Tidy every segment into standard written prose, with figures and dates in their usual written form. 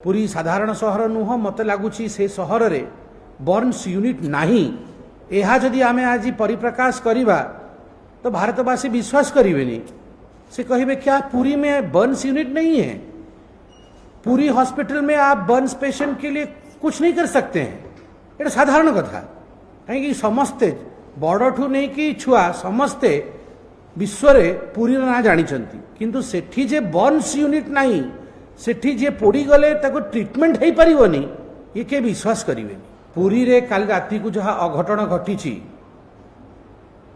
पुरी साधारण सहर नुह मत लगुच से सहर रे बर्न्स यूनिट नहीं यह जदि आम आज परिप्रकाश करवा तो भारतवासी विश्वास करेंगे। से कहे क्या पुरी में बर्न्स यूनिट नहीं है? पूरी हॉस्पिटल में आप बर्न्स पेशेंट के लिए कुछ नहीं कर सकते हैं। ये साधारण कथा कहीं समस्ते बड़ ठू नहीं कि छुआ समस्ते विश्व पुरी ना जानी किंतु सेठी जे बर्न्स यूनिट नहीं सेठी जे पोड़ी गले ताको ट्रीटमेंट हो पारिबनी ये के विश्वास करेंगे। पुरी रे काल राति को जहाँ अघटन घटी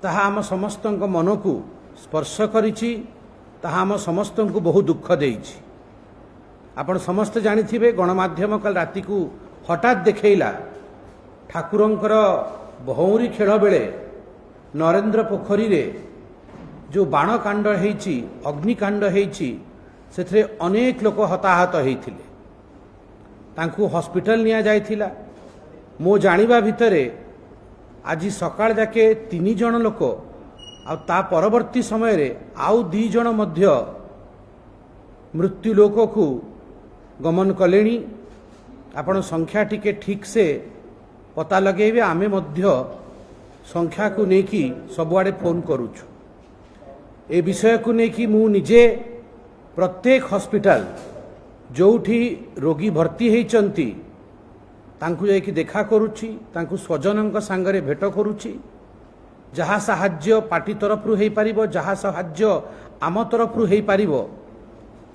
ताहा आम समस्त मन को स्पर्श करिछि, ताहा आम समस्त को बहुत दुख देइछि। आपण समस्त जानिथिबे गणमाध्यम काल राति को हठात देखैला ठाकुरंकर भौरी खेल बेले नरेंद्र पोखरी रे जो बाण कांड हेइछि अग्निकांड हेइछि सेथरे अनेक लोक हताहत होइथिले। तांकु हॉस्पिटल निया जाइथिला। मो जानिबा भितरे आज सकाळ जाके 3 जण लोक आ ता परवर्ती समय रे आउ 2 जण मध्य मृत्यु लोक को गमन कलेनी। आपण संख्या टिके ठीक से पता लगेबे। आमे मध्य संख्या को नेकी सबुआडे फोन करूछु। ए विषय को नेकी मु निजे प्रत्येक हॉस्पिटल जोठी रोगी भर्ती होइचंती तांकु जाइकी देखा करूची, तांकु स्वजनंक सांगरे भेट करूची। जहाँ साहाज्य पार्टी तरफ रु हेई पारिबो, जहाँ साहाज्य आम तरफ रु हेई पारिबो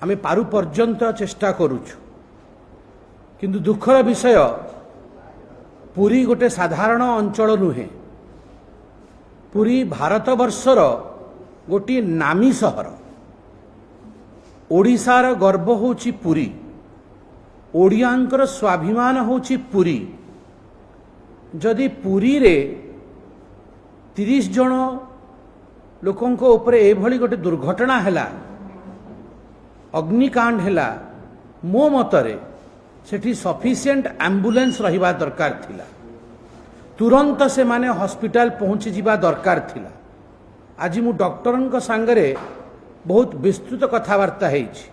आमे पारु पर्यंत चेष्टा करूछु। किंतु दुखर विषय पुरी गोटे साधारण अंचल नुहे। पुरी भारतवर्षर गोटे नामी सहर। ओडिशार गर्व होची पुरी, ओडियांकर स्वाभिमान होची पुरी। जदि पुरी रे 30 जन लोकंको उपरे एभली गोटे दुर्घटना हैला, अग्निकांड हैला, मो मतरे सेठी सफिशिएंट एम्बुलेंस रहिबा दरकार थिला। तुरंत से माने हॉस्पिटल पहुंची जीवा दरकार थिला। आज मु डॉक्टरंक सांगरे बहुत विस्तृत कथबार्ता हेछि।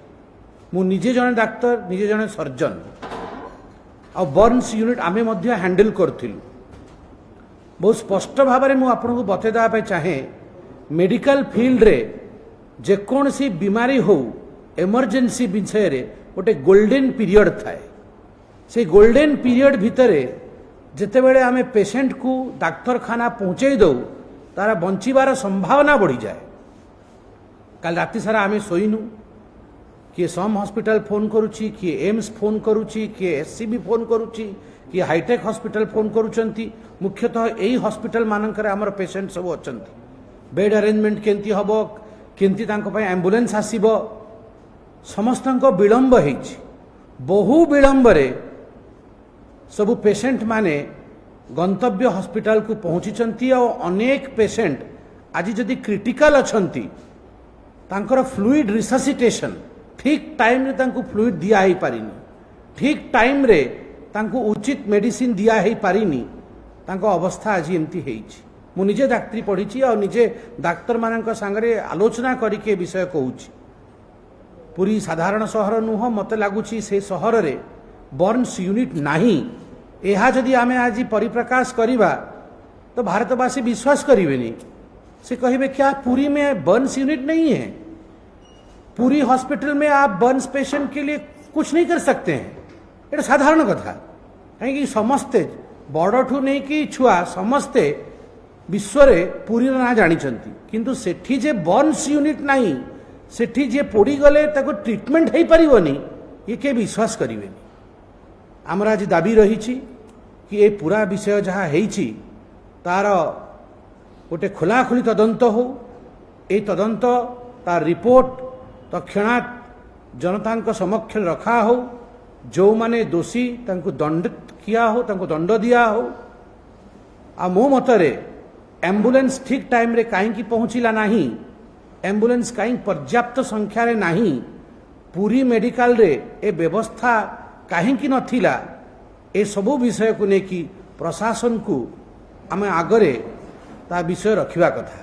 मु निजे जने डाक्तर, निजे जने सर्जन आ बर्न्स यूनिट आमे मध्य हैंडल करथिलु। बहुत स्पष्ट भाव में आपको बतेदा पे चाहे मेडिकल फील्ड रे जेकोसी बीमारी हो इमरजेंसी विषय रे गोटे गोल्डन पीरियड थाए। से गोल्डन पीरियड भितरे जेते बेले आमे पेशेंट को डाक्तरखाना पहुँचे दो तारा बंचिबार संभावना बढ़ी जाए। कल राति सारा आमे सोइनु। किए सम हॉस्पिटल फोन करुची, किए एम्स फोन करुची, किए एससीबी फोन करुची, किए हाईटेक हॉस्पिटल फोन करुचंती। मुख्यतः यही हॉस्पिटल मानकर आमर पेशेंट सब अछंती। बेड अरेंजमेंट केंती हबो, केंती तांको पय एम्बुलेंस आसीबो, समस्तंको विलंब हेछि। बहु विलंब रे सब पेशेंट माने गंतव्य हॉस्पिटल को पहुंचीचंती। और अनेक पेशेंट आज जदि क्रिटिकल अछंती तांकर फ्लूइड रिससिटेशन ठीक टाइम रे तांको फ्लूइड दिया ही पारिनी, ठीक टाइम रे तांको उचित मेडिसिन दिया ही पारिनी। तांको अवस्था आज एमती हेछि। मु निजे डाक्टरी पढ़ी और निजे डाक्तर मानक सांगरे आलोचना करके विषय कहूछि। पूरी साधारण सहर नुह मत लगुच से सहर रे बर्न्स यूनिट नहीं यह जदि आम आज परिप्रकाश करवा तो भारतवासी विश्वास करेंगे। से कहे क्या पुरी में बर्न्स यूनिट नहीं है? पूरी हॉस्पिटल में आप बर्न्स पेशेंट के लिए कुछ नहीं कर सकते हैं। ये साधारण कथा कहीं समस्ते बड़ ठू नहीं कि छुआ समस्ते विश्व पुरी ना जानी किंतु सेठी जे बर्न्स यूनिट नहीं सेठी जे पोड़ी गले ताको ट्रीटमेंट हो पारिबनी ये के विश्वास करेंगे। आमर आज दाबी रही कि ये पूरा विषय जहाँ हेछि तार गोटे खोलाखोली तदंत हो। ये तदंत तार रिपोर्ट तक्षणात जनता समक्ष रखा हो। जो माने दोषी तांको दंडित किया हो, तांको दंड दिया हो। आ मो मतरे एम्बुलेंस ठीक टाइम रे कहीं पहुँचला नहीं, एम्बुलेंस कहीं पर्याप्त संख्या रे नहीं, पूरी मेडिकल रे ए व्यवस्था कहीं नथिला। ए सबू विषय को लेकिन प्रशासन को आम आगरे ता विषय रखिबा कथा।